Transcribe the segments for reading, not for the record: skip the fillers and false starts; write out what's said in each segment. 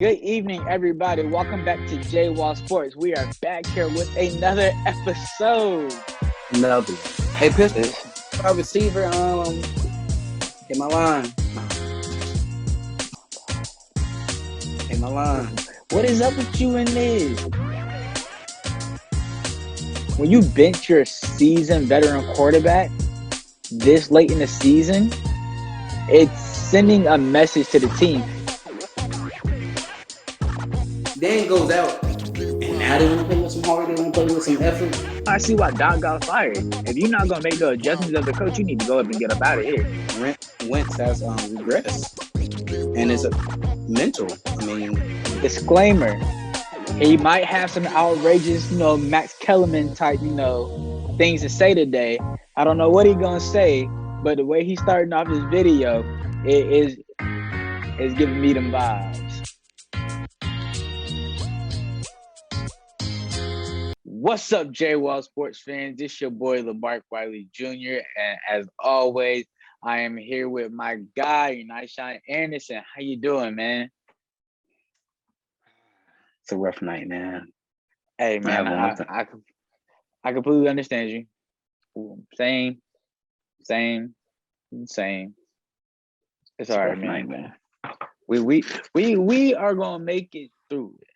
Good evening, everybody. Welcome back to J Wall Sports. We are back here with another episode. Another one. Hey, Pistol, This, our receiver, hit my line. Hit my line. what is up with you in this? When you bench your seasoned veteran quarterback this late in the season, it's sending a message to the team. Then goes out. And now they want to play with some heart. They want to play with some effort. I see why Doc got fired. If you're not going to make the adjustments of the coach, you need to go up and get up out of here. Wentz has regressed. And it's a mental. Disclaimer. He might have some outrageous, Max Kellerman type, things to say today. I don't know what he's gonna say, but the way he's starting off his video is giving me them vibes. What's up, J Wall Sports fans? This your boy Lamarck Wiley Jr. And as always, I am here with my guy, Nyshawn Anderson. How you doing, man? It's a rough night, man. Hey, man, I completely understand you. Same. It's all right, man. We are gonna make it through it.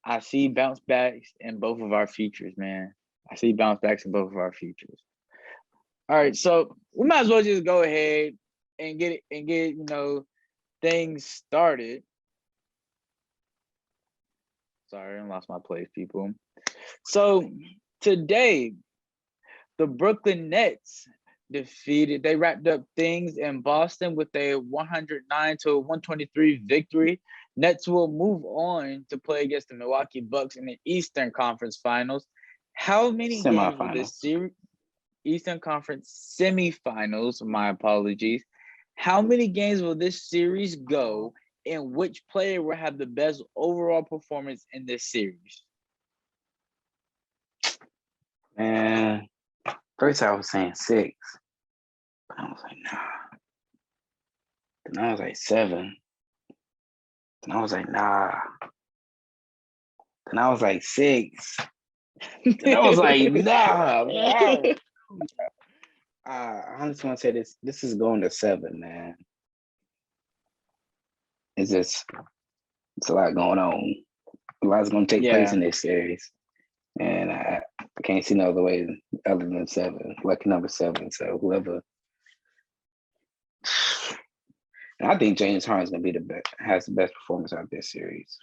I see bounce backs in both of our futures, man. All right, so we might as well just go ahead and get things started. Sorry, I lost my place, people. So today, the Brooklyn Nets they wrapped up things in Boston with a 109-123 victory. Nets will move on to play against the Milwaukee Bucks in the Eastern Conference Finals. How many games will this series? Eastern Conference semifinals, my apologies. How many games will this series go? And which player will have the best overall performance in this series? Man, first I was saying 6. But I was like, nah. Then I was like 7. Then I was like, nah. Then I was like 6. Then I was like, nah. I just want to say this. This is going to 7, man. It's a lot going on. A lot's going to take place in this series. And I can't see no other way other than 7. Lucky number 7. So whoever. And I think James Harden's going to be has the best performance out of this series.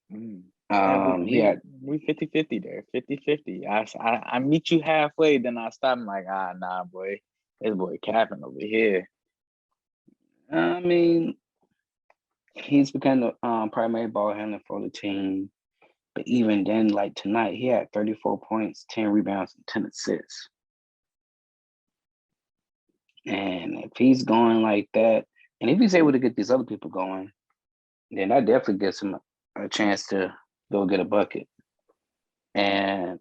We 50-50 there. 50-50. I meet you halfway, then I stop. I'm like, nah, boy. This boy capping over here. I mean, he's become the primary ball handler for the team. But even then, like tonight, he had 34 points, 10 rebounds, and 10 assists. And if he's going like that, and if he's able to get these other people going, then that definitely gives him a chance to go get a bucket. And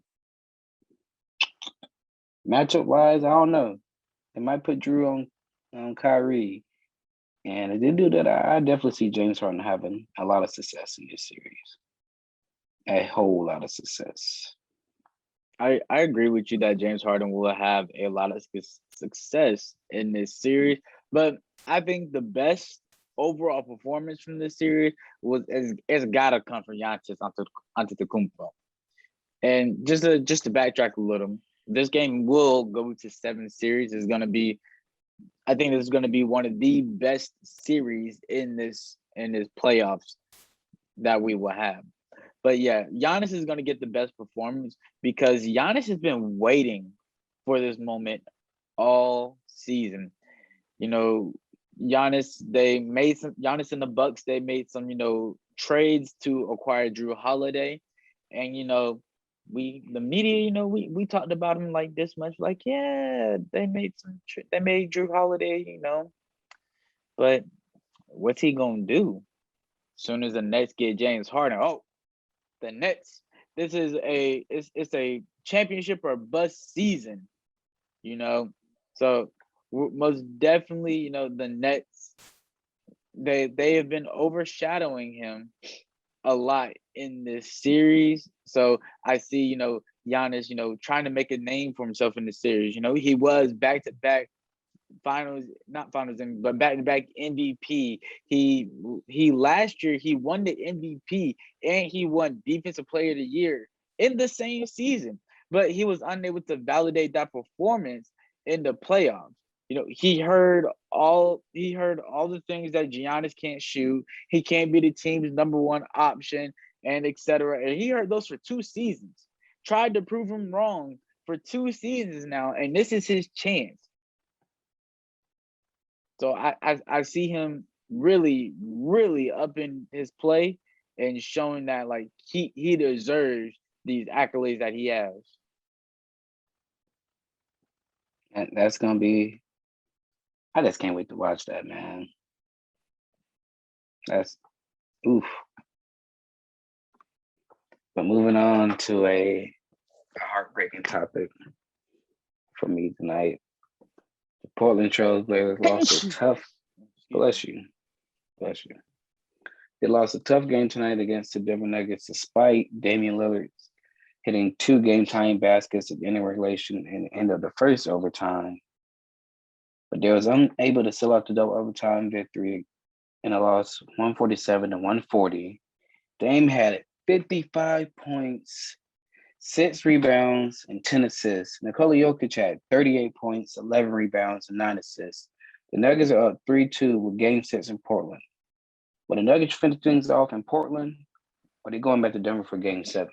matchup-wise, I don't know. They might put Drew on Kyrie. And if they do that, I definitely see James Harden having a lot of success in this series. A whole lot of success. I agree with you that James Harden will have a lot of success in this series, but I think the best overall performance from this series it's gotta come from Giannis Antetokounmpo. And just to backtrack a little, this game will go to 7 series. I think this is going to be one of the best series in this playoffs that we will have. But yeah, Giannis is going to get the best performance because Giannis has been waiting for this moment all season. Giannis and the Bucks, they made some, trades to acquire Drew Holiday. And, the media, we talked about him like this much, like, yeah, they made Drew Holiday, but what's he going to do? As soon as the Nets get James Harden, the Nets, this is it's a championship or bust season, So most definitely, the Nets they have been overshadowing him a lot in this series. So I see, Giannis, trying to make a name for himself in the series. He was back to back finals, not finals, but back to back MVP. He last year he won the MVP and he won Defensive Player of the Year in the same season, but he was unable to validate that performance in the playoffs. He heard all the things that Giannis can't shoot. He can't be the team's number one option, and etc. And he heard those for 2 seasons. Tried to prove him wrong for 2 seasons now, and this is his chance. So I see him really, really upping his play and showing that like he deserves these accolades that he has. And that's gonna be. I just can't wait to watch that, man. That's oof. But moving on to a heartbreaking topic for me tonight. The Portland Trailblazers lost a tough. Bless you. They lost a tough game tonight against the Denver Nuggets, despite Damian Lillard hitting 2 game-tying baskets at the end of regulation and the end of the first overtime. But they was unable to seal out the double overtime victory in a loss 147-140. Dame had 55 points, 6 rebounds, and 10 assists. Nikola Jokic had 38 points, 11 rebounds, and 9 assists. The Nuggets are up 3-2 with Game 6 in Portland. Will the Nuggets finish things off in Portland, or are they going back to Denver for Game 7?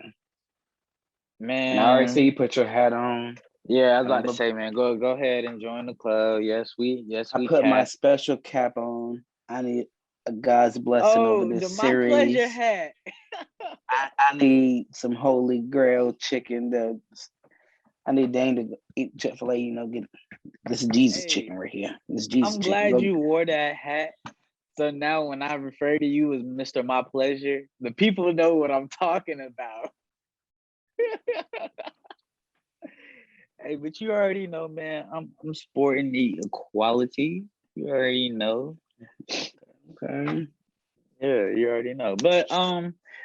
Man, and I already see you put your hat on. Yeah, I was about to say, man, go ahead and join the club. Yes, we put my special cap on. I need a God's blessing over this series. My pleasure hat. I need some Holy Grail chicken. I need Dane to eat Chick-fil-A, get this Jesus chicken right here. This Jesus chicken. I'm glad you wore that hat. So now when I refer to you as Mr. My Pleasure, the people know what I'm talking about. Hey, but you already know, man, I'm sporting the equality. You already know. Okay. Yeah, you already know. But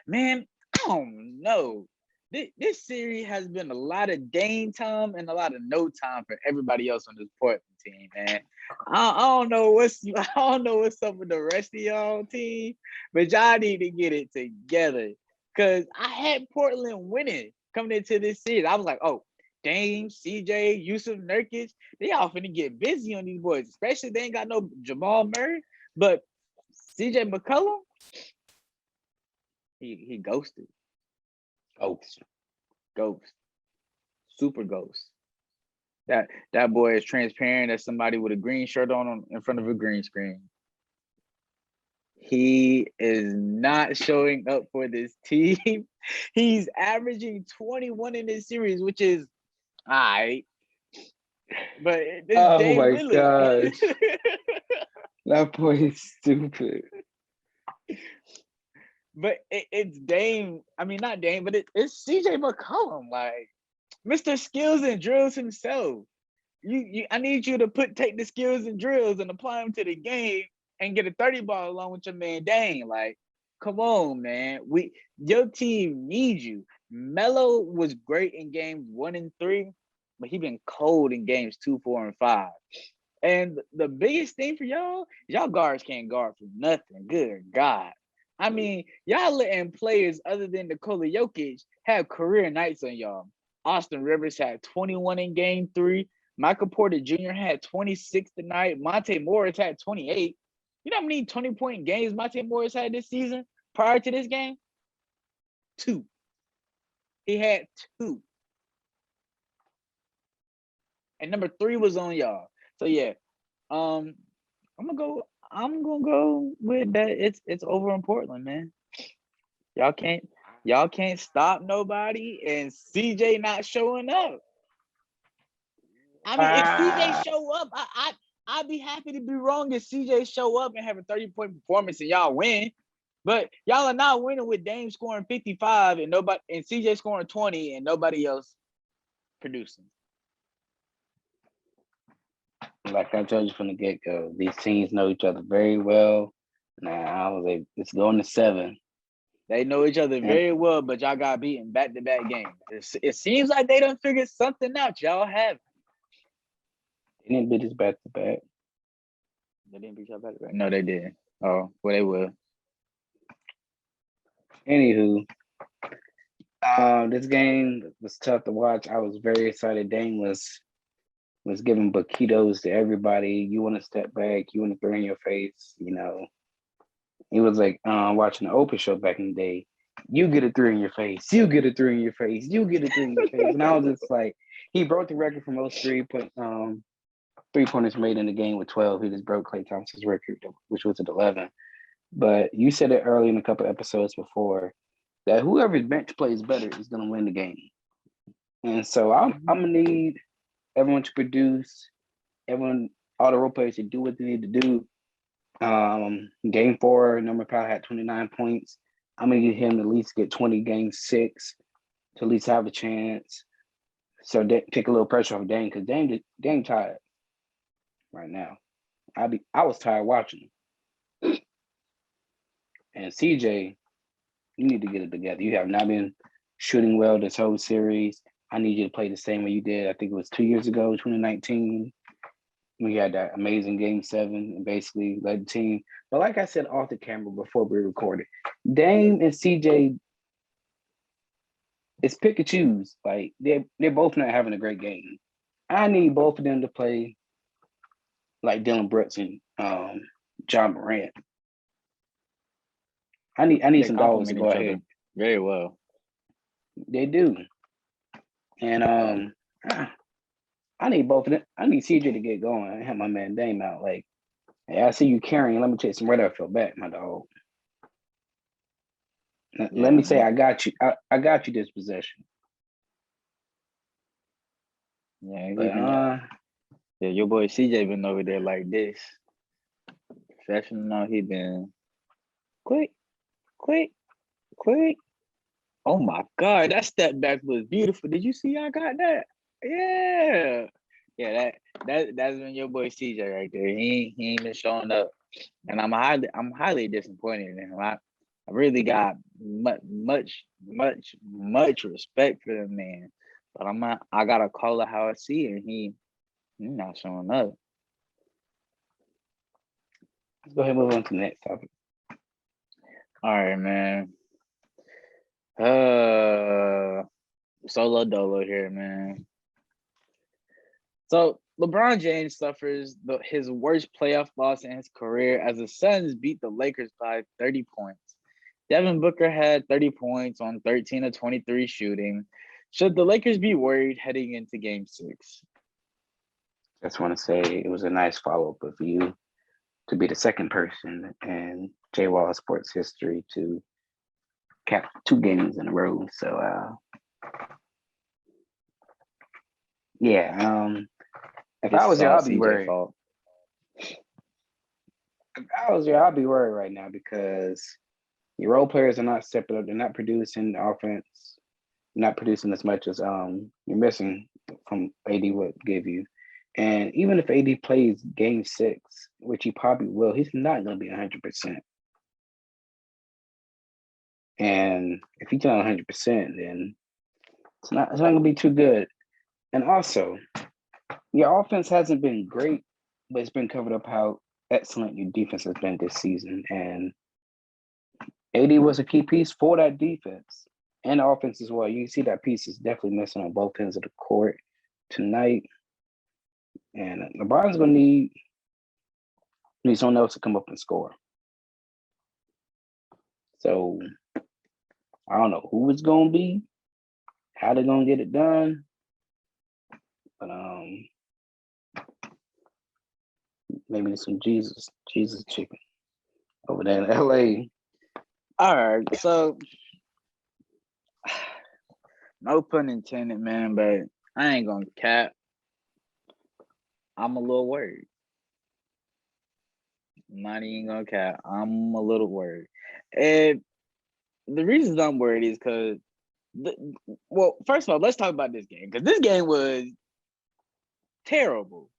man, I don't know. This series has been a lot of game time and a lot of no time for everybody else on this Portland team, man. I don't know what's up with the rest of y'all team, but y'all need to get it together. Cause I had Portland winning coming into this series. I was like, oh, Dame, CJ, Yusuf Nurkic, they all finna get busy on these boys, especially they ain't got no Jamal Murray. But CJ McCollum, he ghosted. Ghost. Super ghost. That boy is transparent as somebody with a green shirt on in front of a green screen. He is not showing up for this team. He's averaging 21 in this series, which is all right. But oh my gosh. That boy is stupid. But it's Dame. I mean, not Dame, but it's CJ McCollum, like Mr. Skills and Drills himself. I need you to take the skills and drills and apply them to the game and get a 30 ball along with your man Dame. Like, come on, man. Your team needs you. Melo was great in games 1 and 3, but he been cold in games 2, 4, and 5. And the biggest thing for y'all guards can't guard for nothing. Good God. I mean, y'all letting players other than Nikola Jokic have career nights on y'all. Austin Rivers had 21 in game 3. Michael Porter Jr. had 26 tonight. Monte Morris had 28. You know how many 20-point games Monte Morris had this season prior to this game? 2. He had 2. And number 3 was on y'all. So yeah, I'm gonna go with that. It's over in Portland, man. Y'all can't stop nobody, and CJ not showing up. I mean, if CJ show up, I'd be happy to be wrong if CJ show up and have a 30-point performance and y'all win. But y'all are not winning with Dame scoring 55 and CJ scoring 20 and nobody else producing. Like I told you from the get-go, these teams know each other very well. Nah, I was like, it's going to 7. They know each other very well, but y'all got beaten back-to-back games. It seems like they done figured something out. Y'all have. They didn't beat us back-to-back. They didn't beat y'all back-to-back? No, they didn't. Oh, well, they will. Anywho, this game was tough to watch. I was very excited. Dame was giving Baquitos to everybody. You want to step back. You want to throw in your face. You know, he was like watching the Oprah show back in the day. You get a 3 in your face. You get a 3 in your face. You get a 3 in your face. And I was just like, he broke the record for most 3-pointers made in the game with 12. He just broke Klay Thompson's record, which was at 11. But you said it early in a couple episodes before that whoever's bench plays better is going to win the game. And so I'm going to need everyone to produce, all the role players to do what they need to do. Game 4, Norman Powell had 29 points. I'm going to get him to at least get 20 game 6 to at least have a chance. So take a little pressure off Dame because Dame tired right now. I was tired watching him. And CJ, you need to get it together. You have not been shooting well this whole series. I need you to play the same way you did. I think it was 2 years ago, 2019. We had that amazing game 7 and basically led the team. But like I said off the camera before we recorded, Dame and CJ, it's pick and choose. Like they're both not having a great game. I need both of them to play like Dylan Brooks and John Morant. I need some dogs to go ahead. Very well. They do. And I need both of them. I need CJ to get going. I have my man Dame out. Like, hey, I see you carrying. Let me take some right off your back, my dog. Let me say, I got you. I got you this possession. Yeah, but, yeah. Your boy CJ been over there like this. Professional, he been quick. Oh my God, that step back was beautiful. Did you see? I got that. Yeah. That's been your boy CJ right there. He ain't been showing up, and I'm highly disappointed in him. I really got much respect for the man, but I gotta call it how I see it. He not showing up. Let's go ahead and move on to the next topic. All right, man. Solo dolo here, man. So LeBron James suffers his worst playoff loss in his career as the Suns beat the Lakers by 30 points. Devin Booker had 30 points on 13 of 23 shooting. Should the Lakers be worried heading into Game 6? Just want to say it was a nice follow-up of you to be the second person in J-Wall sports history to cap 2 games in a row. So, if I was you, I'd be worried. If I was you, I'd be worried right now because your role players are not stepping up. They're not producing the offense, not producing as much as you're missing from AD would give you. And even if AD plays Game 6, which he probably will, he's not going to be 100%. And if he's not 100%, then it's not going to be too good. And also, your offense hasn't been great, but it's been covered up how excellent your defense has been this season. And AD was a key piece for that defense and offense as well. You see that piece is definitely missing on both ends of the court tonight. And LeBron's going to need someone else to come up and score. So I don't know who it's going to be, how they're going to get it done. But maybe some Jesus chicken over there in LA. All right, so no pun intended, man, but I ain't gonna cap. I'm a little worried. I'm not even gonna cap. I'm a little worried. And the reasons I'm worried is because, first of all, let's talk about this game. Because this game was terrible.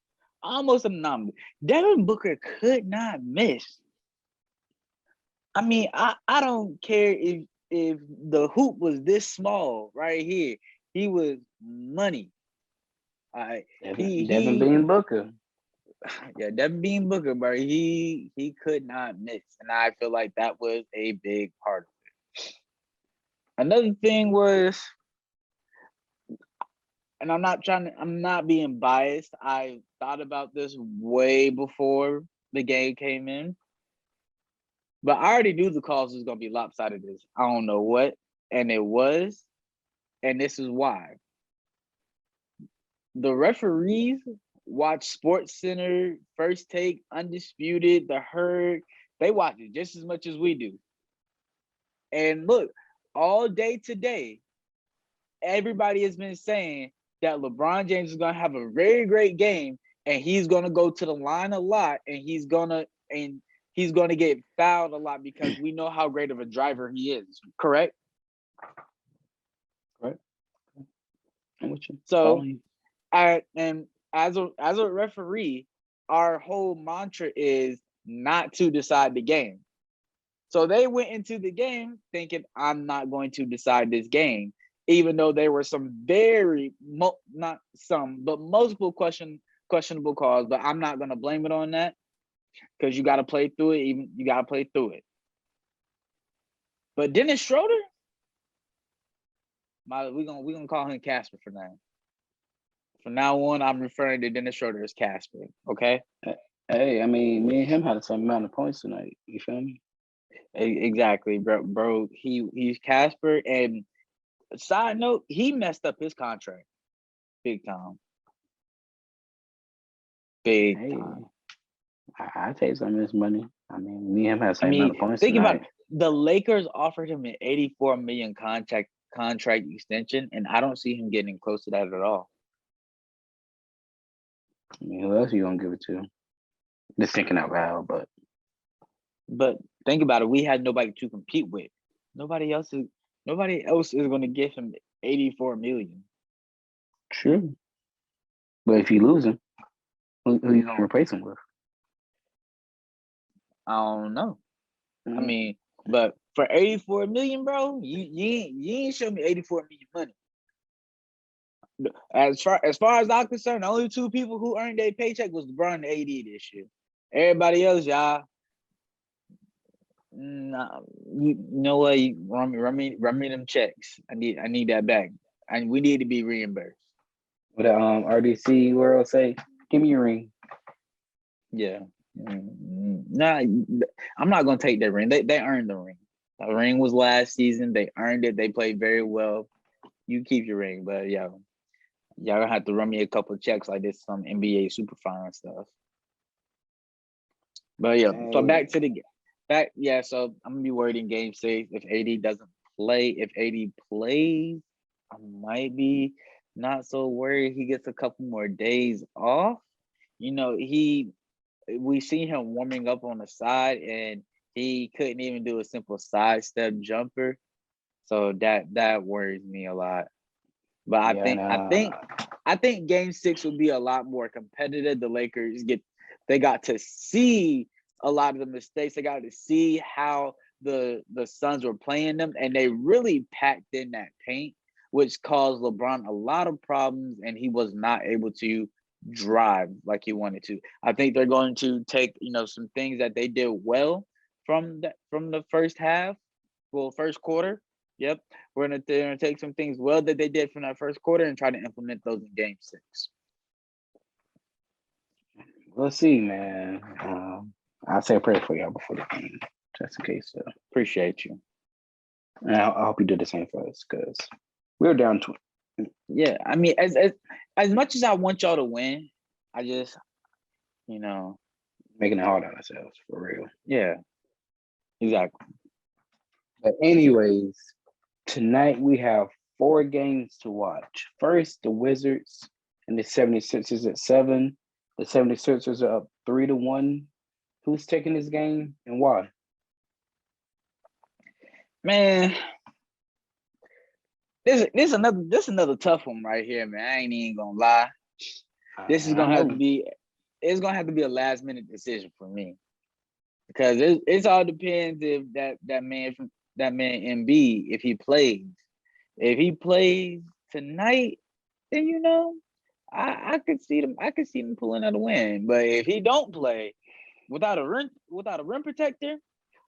Almost an anomaly. Devin Booker could not miss. I mean, I don't care if the hoop was this small right here. He was money. Devin Bean Booker. Yeah, Devin Bean Booker, bro. He could not miss, and I feel like that was a big part of it. Another thing was, and I'm not being biased. I thought about this way before the game came in, but I already knew the calls was gonna be lopsided. This I don't know what, and it was, and this is why. The referees watch Sports Center, First Take, Undisputed, The Herd. They watch it just as much as we do. And look, all day today, everybody has been saying that LeBron James is going to have a very great game, and he's going to go to the line a lot, and he's going to get fouled a lot because we know how great of a driver he is. Correct? Right. I'm with you. So, and as a referee, our whole mantra is not to decide the game. So they went into the game thinking, I'm not going to decide this game, even though there were some not some, but multiple questionable calls. But I'm not going to blame it on that because you got to play through it. You got to play through it. But Dennis Schroeder, we're gonna call him Casper for now. From now on, I'm referring to Dennis Schroeder as Casper. Okay. Hey, I mean, me and him had the same amount of points tonight. You feel me? Exactly, bro. He's Casper, and side note, he messed up his contract, big time. Big time. I take some of his money. I mean, me and him had the same amount of points think tonight. about it. The Lakers offered him an $84 million contract extension, and I don't see him getting close to that at all. I mean, who else are you gonna give it to? Just thinking out loud, but think about it. We had nobody to compete with. Nobody else is going to give him $84 million. True. But if you lose him, who you gonna replace him with? I don't know. I mean, but for $84 million, bro, you ain't show me $84 million money. As far as I'm concerned, the only two people who earned their paycheck was LeBron and AD this year. Everybody else, y'all. Nah, you know what? You run me them checks. I need that back. And we need to be reimbursed. What RDC World say? Give me your ring. Yeah. Nah, I'm not gonna take that ring. They earned the ring. The ring was last season. They earned it. They played very well. You keep your ring, but y'all gonna have to run me a couple of checks like this, some NBA Superfine stuff. But yeah, so back to the back. Yeah, so I'm gonna be worried in Game 6 if AD doesn't play. If AD plays, I might be not so worried. He gets a couple more days off. You know, we see him warming up on the side, and he couldn't even do a simple sidestep jumper. So that worries me a lot. But I think Game 6 will be a lot more competitive. The Lakers got to see a lot of the mistakes. They got to see how the Suns were playing them, and they really packed in that paint, which caused LeBron a lot of problems, and he was not able to drive like he wanted to. I think they're going to take, some things that they did well from the first half, first quarter. Yep, we're gonna take some things well that they did from that first quarter and try to implement those in Game 6. We'll see, man. I'll say a prayer for y'all before the game, just in case. Appreciate you. And I hope you did the same for us, because we're down to it. Yeah, I mean, as much as I want y'all to win, I just, making it hard on ourselves, for real. Yeah, exactly. But anyways, tonight we have 4 games to watch. First, the Wizards and the 76ers at 7. The 76ers are up 3-1. Who's taking this game and why? Man, this another tough one right here, man. I ain't even gonna lie. It's gonna have to be a last minute decision for me. because it's all depends if that man Embiid, if he plays. If he plays tonight, then I could see them pulling out a win. But if he don't play without a rim protector,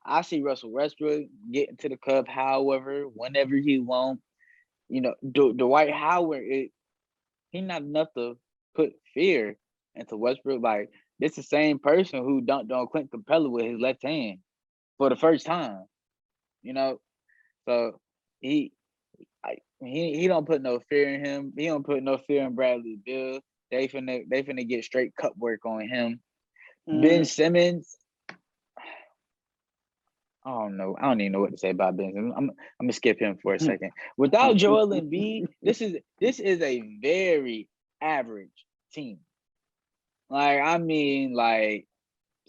I see Russell Westbrook getting to the cup however, whenever he wants. Dwight Howard, he not enough to put fear into Westbrook. Like, this the same person who dunked on Clint Capella with his left hand for the first time. So he don't put no fear in him. He don't put no fear in Bradley Beal. They finna get straight cut work on him. Ben Simmons, I don't know. I don't even know what to say about Ben Simmons. I'm gonna skip him for a second. Without Joel Embiid, this is a very average team. Like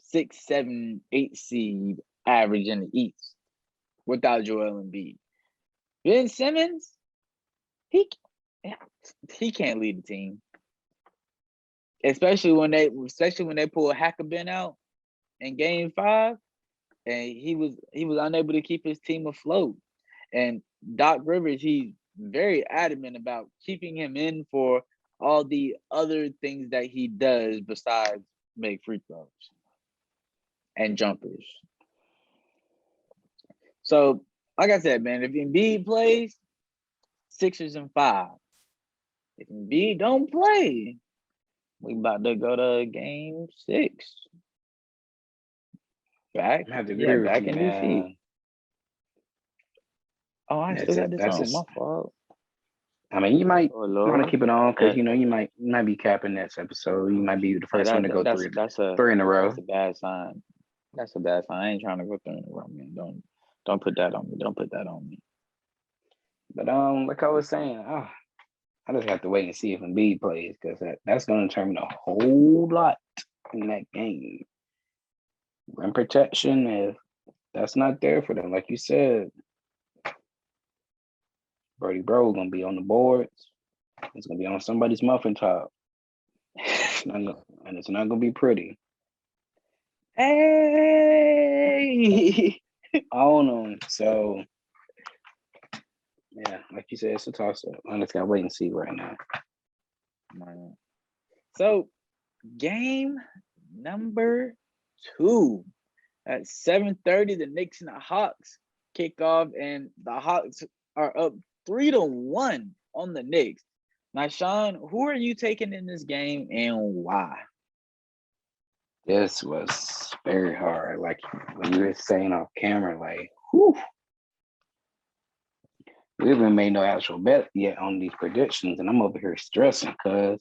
6, 7, 8 seed average in the East without Joel Embiid. Ben Simmons, he can't lead the team, especially when they pull Hackabin out in Game 5, and he was unable to keep his team afloat. And Doc Rivers, he's very adamant about keeping him in for all the other things that he does besides make free throws and jumpers. So, like I said, man, if Embiid plays, Sixers in 5. If Embiid don't play, we about to go to Game 6. Back I have to in agree with you, DC. Oh, I still got this on. My fault. I mean, you might want to keep it on because you might be capping next episode. You might be the first one to go three in a row. That's a bad sign. That's a bad sign. I ain't trying to go 3 in a row, man. Don't put that on me. Don't put that on me. But like I was saying, I just have to wait and see if Embiid plays because that's going to determine a whole lot in that game. Rim protection, if that's not there for them, like you said, Brody Bro gonna be on the boards. It's gonna be on somebody's muffin top, and it's not gonna be pretty. Hey, on them. So yeah, like you said, it's a toss up. I just gotta wait and see right now. So game number 2 at 7:30, the Knicks and the Hawks kick off, and the Hawks are up 3-1 on the Knicks. Now, Sean, who are you taking in this game and why? This was very hard. Like when you were saying off camera, like, whew. We haven't made no actual bet yet on these predictions, and I'm over here stressing because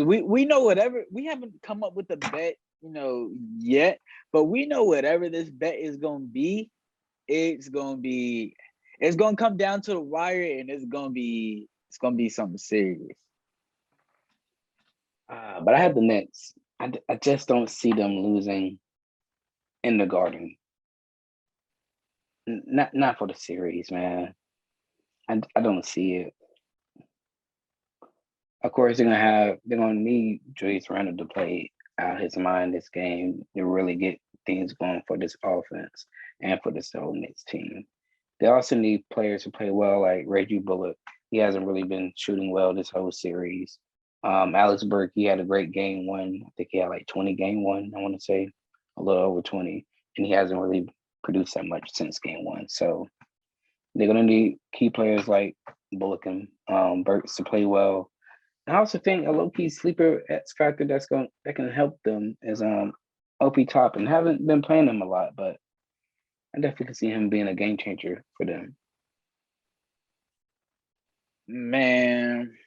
we know whatever, we haven't come up with a bet, yet, but we know whatever this bet is gonna be, it's gonna come down to the wire, and it's gonna be something serious. But I have the Knicks. I just don't see them losing in the Garden. Not for the series, man. I don't see it. Of course, they're gonna need Julius Randle to play out his mind this game to really get things going for this offense and for this whole Knicks team. They also need players to play well, like Reggie Bullock. He hasn't really been shooting well this whole series. Alex Burke, he had a great game 1. I think he had like 20 game 1. I want to say a little over 20, and he hasn't really produced that much since game 1. So they're gonna need key players like Bullock and Burks to play well. I also think a low-key sleeper X factor that can help them is OP Toppin. Haven't been playing him a lot, but I definitely can see him being a game changer for them. Man,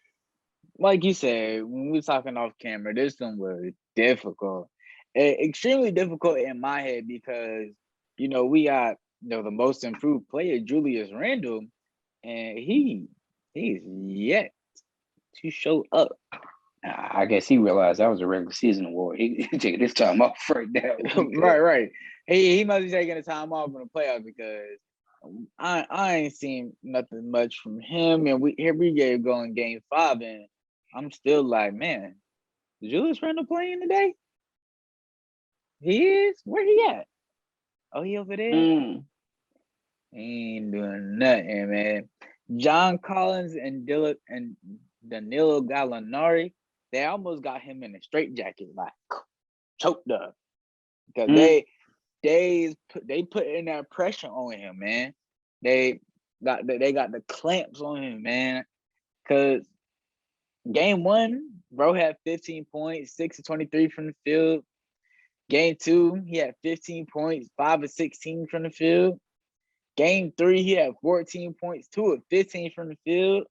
like you said, when we were talking off camera, this one was difficult, extremely difficult in my head because we got the most improved player, Julius Randle, and he's yet to show up. I guess he realized that was a regular season award. He taking his time off right now. right. He must be taking the time off in the playoffs because I ain't seen nothing much from him. And we get going game 5, and I'm still like, man, is Julius Randle playing today? He is? Where he at? Oh, he over there? Mm. He ain't doing nothing, man. John Collins and Danilo Gallinari, they almost got him in a straitjacket, like choked up. Because they put in that pressure on him, man. They got the clamps on him, man. Cause game 1, bro had 15 points, 6 of 23 from the field. Game 2, he had 15 points, 5 of 16 from the field. Game 3, he had 14 points, 2 of 15 from the field.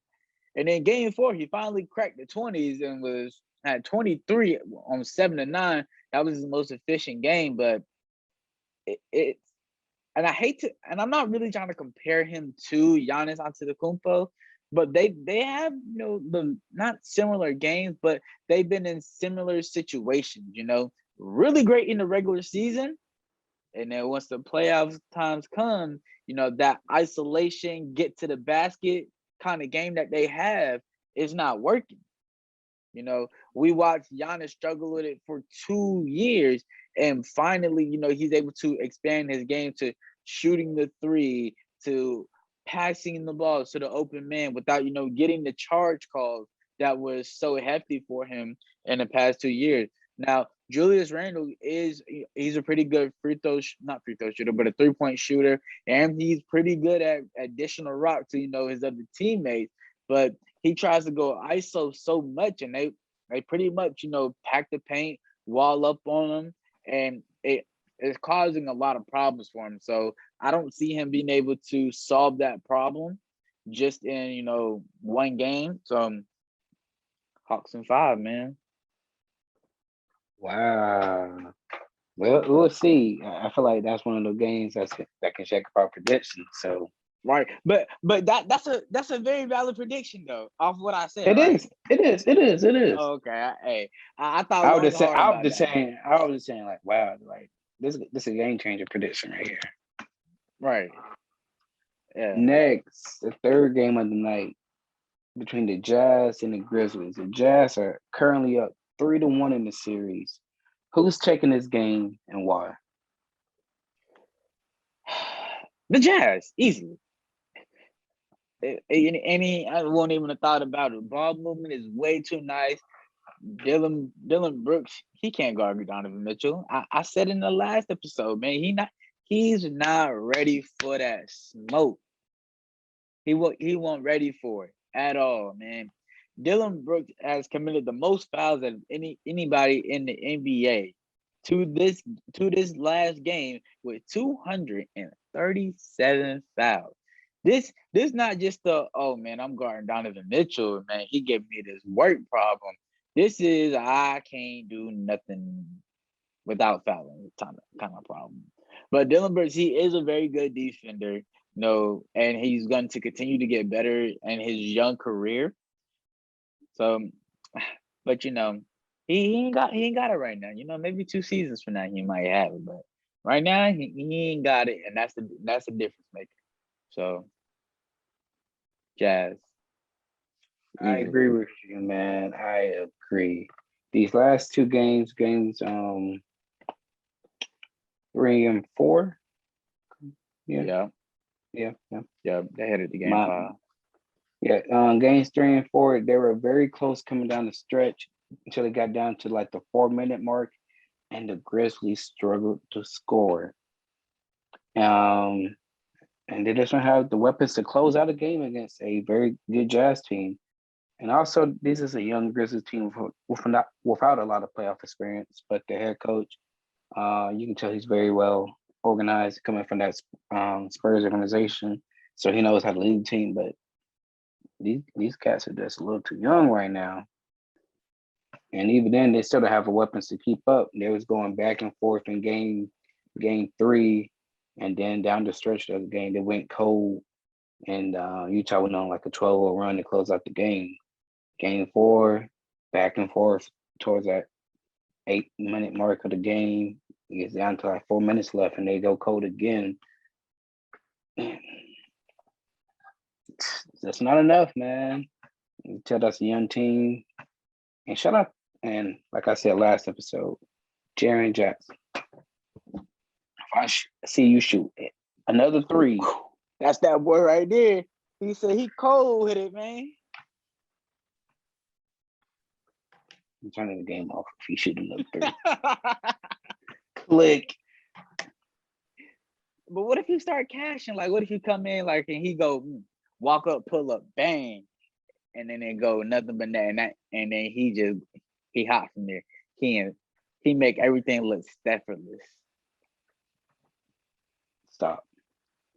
And then game 4, he finally cracked the 20s and was at 23 on 7 of 9. That was his most efficient game, but it's and I hate to, and I'm not really trying to compare him to Giannis Antetokounmpo, but they have the not similar games, but they've been in similar situations. Really great in the regular season, and then once the playoffs times come, that isolation, get to the basket kind of game that they have is not working. We watched Giannis struggle with it for 2 years, and finally, he's able to expand his game to shooting the three, to passing the ball to the open man without, getting the charge calls that was so hefty for him in the past 2 years. Now, Julius Randle he's a pretty good not free throw shooter, but a 3-point shooter, and he's pretty good at dishing a rock to, his other teammates. But he tries to go ISO so much, and they pretty much, pack the paint, wall up on him, and it's causing a lot of problems for him. So I don't see him being able to solve that problem just in, one game. So Hawks in 5, man. Wow. Well, we'll see. I feel like that's one of those games that can shake up our predictions. So right, but that's a very valid prediction though, off what I said. it Right? is. It is. It is. It is. Okay, hey, I thought I long was and just saying. hard about that. I was just saying, like, wow, like this is a game changer prediction right here. Right. Yeah. Next, the third game of the night between the Jazz and the Grizzlies. The Jazz are currently up 3-1 in the series. Who's taking this game and why? The Jazz, easily. I won't even have thought about it. Ball movement is way too nice. Dylan Brooks, he can't guard Donovan Mitchell. I said in the last episode, man, he's not ready for that smoke. He won't ready for it at all, man. Dylan Brooks has committed the most fouls of anybody in the NBA to this last game with 237 fouls. This not just oh man, I'm guarding Donovan Mitchell, man. He gave me this work problem. This is I can't do nothing without fouling kind of problem. But Dylan Brooks, he is a very good defender, and he's going to continue to get better in his young career. So, but he ain't got it right now. Maybe 2 seasons from now he might have it, but right now he ain't got it, and that's the difference maker. So, Jazz. I agree with you, man. I agree. These last 2 games 3 and 4. Yeah. They headed to game 5. Yeah, games 3 and 4, they were very close coming down the stretch until they got down to like the 4-minute mark, and the Grizzlies struggled to score. And they just don't have the weapons to close out a game against a very good Jazz team. And also, this is a young Grizzlies team without a lot of playoff experience, but the head coach, you can tell he's very well organized, coming from that Spurs organization, so he knows how to lead the team. But these cats are just a little too young right now, and even then, they still don't have the weapons to keep up. They was going back and forth in game 3, and then down the stretch of the game, they went cold, and Utah went on like a 12-0 run to close out the game. Game 4, back and forth towards that 8-minute mark of the game. It gets down to like 4 minutes left, and they go cold again. That's not enough, man. You tell that's a young team. And shout out, and like I said last episode, Jaren Jackson. See you shoot another 3. That's that boy right there. He said he cold with it, man. I'm turning the game off if he shoot another 3. Click. But what if you start cashing? Like, what if you come in like and he go walk up, pull up, bang, and then it go nothing but that, and then he hot from there. He make everything look effortless. Stop.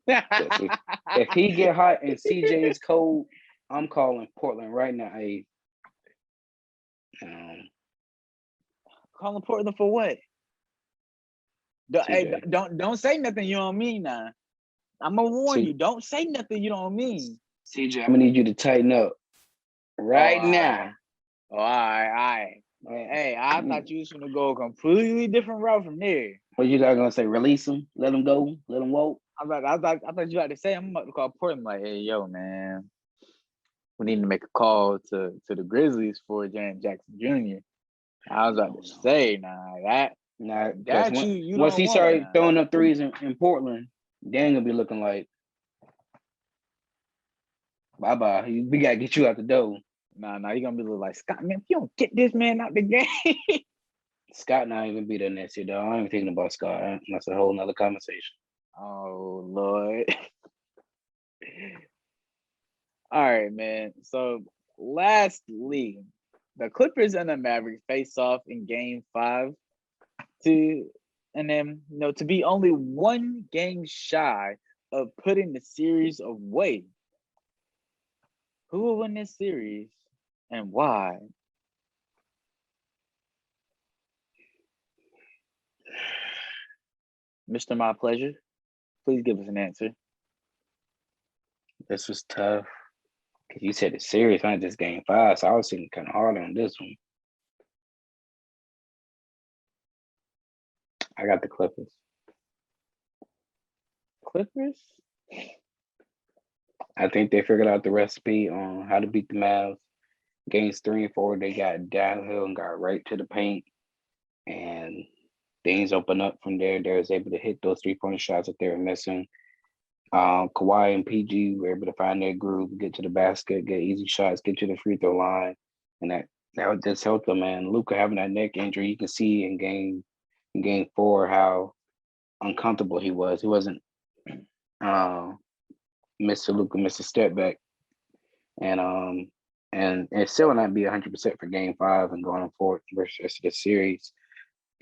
If he get hot and CJ is cold, I'm calling Portland right now. Hey, calling Portland for what? Don't say nothing you don't mean now. I'm gonna warn you. Don't say nothing you don't mean. CJ, I'm gonna need you to tighten up right now. All right. Hey, I thought you was gonna go a completely different route from there. What you guys gonna say? Release him, let him go, let him walk. I thought you had to say I'm about to call Portland like, hey, yo, man, we need to make a call to the Grizzlies for Jaren Jackson Jr. I was about to say, once he started throwing up threes in Portland, Dan gonna be looking like, bye. We gotta get you out the door. Nah, you're gonna be like, Scott, man, if you don't get this man out the game. Scott not even be there next year, though. I ain't thinking about Scott. That's a whole nother conversation. Oh, Lord. All right, man. So, lastly, the Clippers and the Mavericks face off in Game 5 to be only one game shy of putting the series away. Who will win this series and why? Mr. My Pleasure, please give us an answer. This was tough. Because you said it's serious, not just Game 5, so I was thinking kind of hard on this one. I got the Clippers. Clippers? I think they figured out the recipe on how to beat the Mavs. Games 3 and 4, they got downhill and got right to the paint. And things open up from there. They was able to hit those 3-point shots that they were missing. Kawhi and PG were able to find their groove, get to the basket, get easy shots, get to the free throw line. And that would just help them, man. Luka having that neck injury, you can see in game 4 how uncomfortable he was. He wasn't Mr. Luka, Mr. Step Back. And it still not be 100% for Game 5 and going forward versus the series.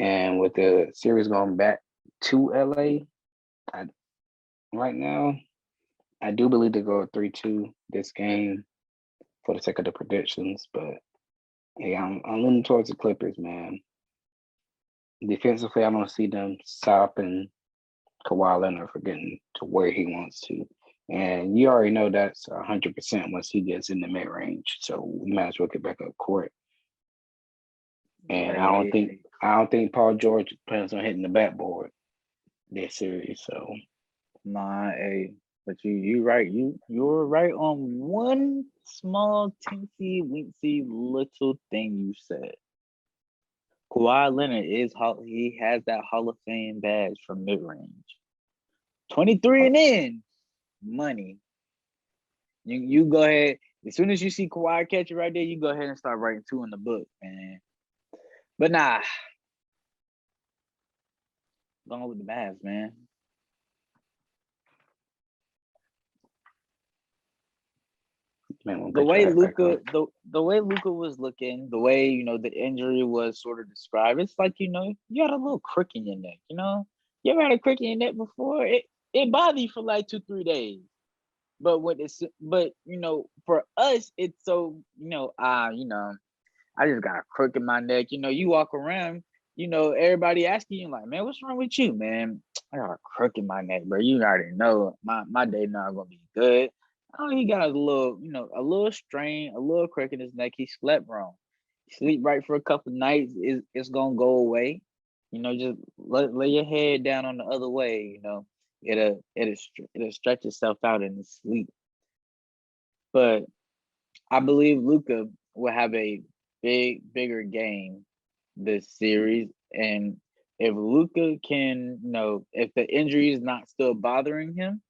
And with the series going back to LA, right now, I do believe they go 3-2 this game for the sake of the predictions. But yeah, I'm leaning towards the Clippers, man. Defensively, I don't see them stopping Kawhi Leonard for getting to where he wants to. And you already know that's 100% once he gets in the mid-range. So we might as well get back up court. And I don't think Paul George plans on hitting the backboard this series. So but you're right. You're right on one small teensy weensy little thing you said. Kawhi Leonard he has that Hall of Fame badge from mid range. 23 and in money. You go ahead. As soon as you see Kawhi catch it right there, you go ahead and start writing 2 in the book, man. But nah. Going with the Mavs, man. The way Luka was looking, the way the injury was sort of described, it's like you had a little crick in your neck. You ever had a crick in your neck before? It bothered you for like 2-3 days, but for us, it's so I just got a crook in my neck. You walk around, everybody asking you like, man, what's wrong with you, man? I got a crook in my neck, bro. You already know my day not gonna be good. Oh, he got a little strain, a little crack in his neck. He slept wrong. Sleep right for a couple nights. It's gonna go away. Just lay your head down on the other way. It'll stretch itself out in the sleep. But I believe Luka will have a bigger game this series, and if Luka can, if the injury is not still bothering him,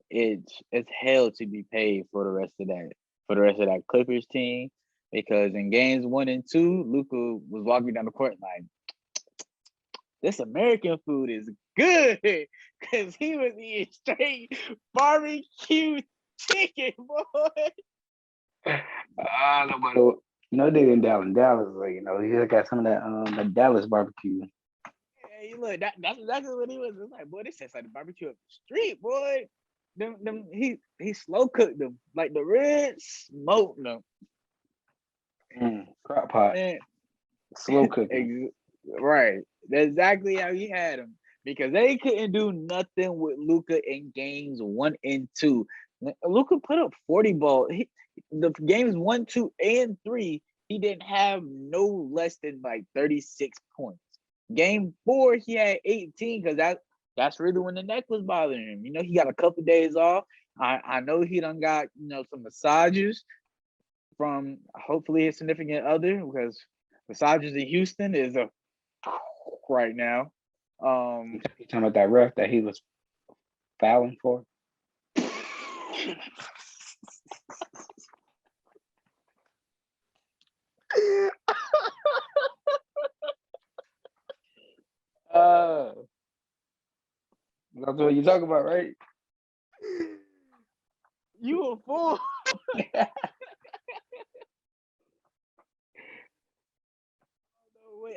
it's hell to be paid for the rest of that Clippers team. Because in games 1 and 2, Luka was walking down the court like, this American food is good, because he was eating straight barbecue chicken, boy. Nobody, they in Dallas, like, he got some of that Dallas barbecue. Hey, look, that's exactly what he was. It's like, boy, this tastes like the barbecue up the street, boy. He slow cooked them, like the ribs, smoked them. Crock pot, Man. slow cooking. Right, that's exactly how he had them, because they couldn't do nothing with Luka in games 1 and 2. Luka put up 40 ball. The games 1, 2, and 3, he didn't have no less than like 36 points. Game 4, he had 18, because that's really when the neck was bothering him. He got a couple days off. I know he done got some massages from hopefully his significant other, because massages in Houston is a right now. You talking about that ref that he was fouling for? That's what you talking about, right? You a fool.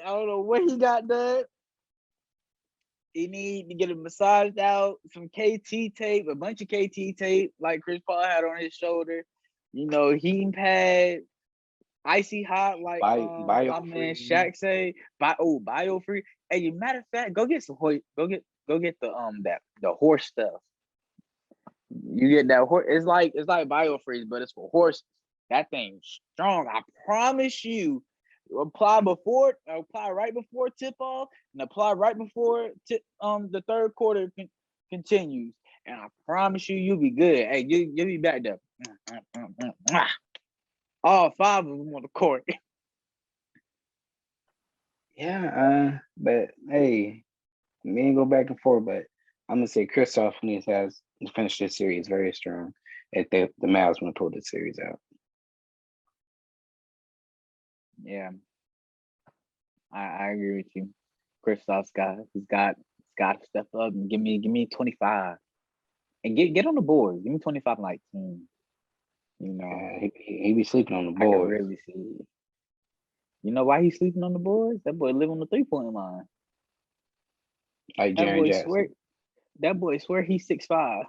I don't know what he got done. He need to get it massaged out, some KT tape, a bunch of KT tape like Chris Paul had on his shoulder. Heating pad, icy hot, like my man Shaq say. Bio free. Hey, matter of fact, go get some go get the horse stuff. You get that horse. It's like biofreeze, but it's for horses. That thing's strong. I promise you. Apply right before tip off, and apply right before the third quarter continues. And I promise you'll be good. Hey, you'll be back there. All 5 of them on the court. Yeah, but hey, me ain't go back and forth, but I'm gonna say Kristaps has finished this series very strong. If the Mavs want to pull this series out. Yeah, I agree with you. Kristaps got to step up and give me 25, and get on the board. Give me 25 and like 10. He be sleeping on the board. I can really see. You know why he's sleeping on the boards? That boy live on the 3-point line. Like Jaren Jackson. That boy swear he's 6'5"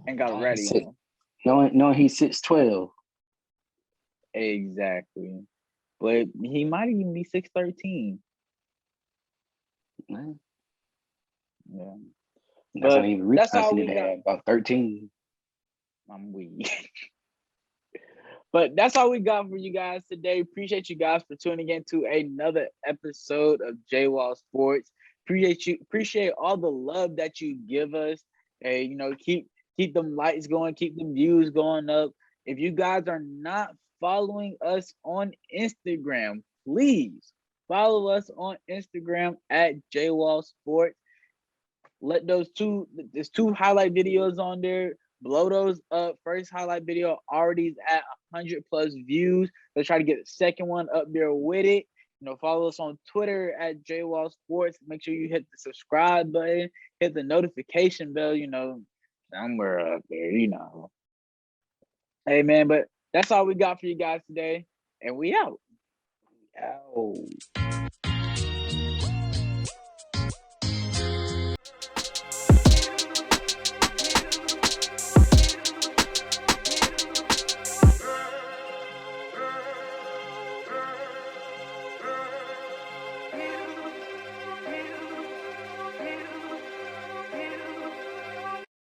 and got a ratty on. No, he's 6'12". Exactly, but he might even be 6'13". Man. Yeah, that's not even reach. I need to have about 13. I'm weak. But that's all we got for you guys today. Appreciate you guys for tuning in to another episode of J-Wall Sports. Appreciate all the love that you give us. Hey, keep them lights going, keep them views going up. If you guys are not following us on Instagram, please follow us on Instagram at J-Wall Sports. There's 2 highlight videos on there. Blow those up. First highlight video already is at 100+ views. Let's try to get the second one up there with it. Follow us on Twitter at JWall Sports. Make sure you hit the subscribe button, hit the notification bell, somewhere up there, Hey, man, but that's all we got for you guys today, and we out. Out.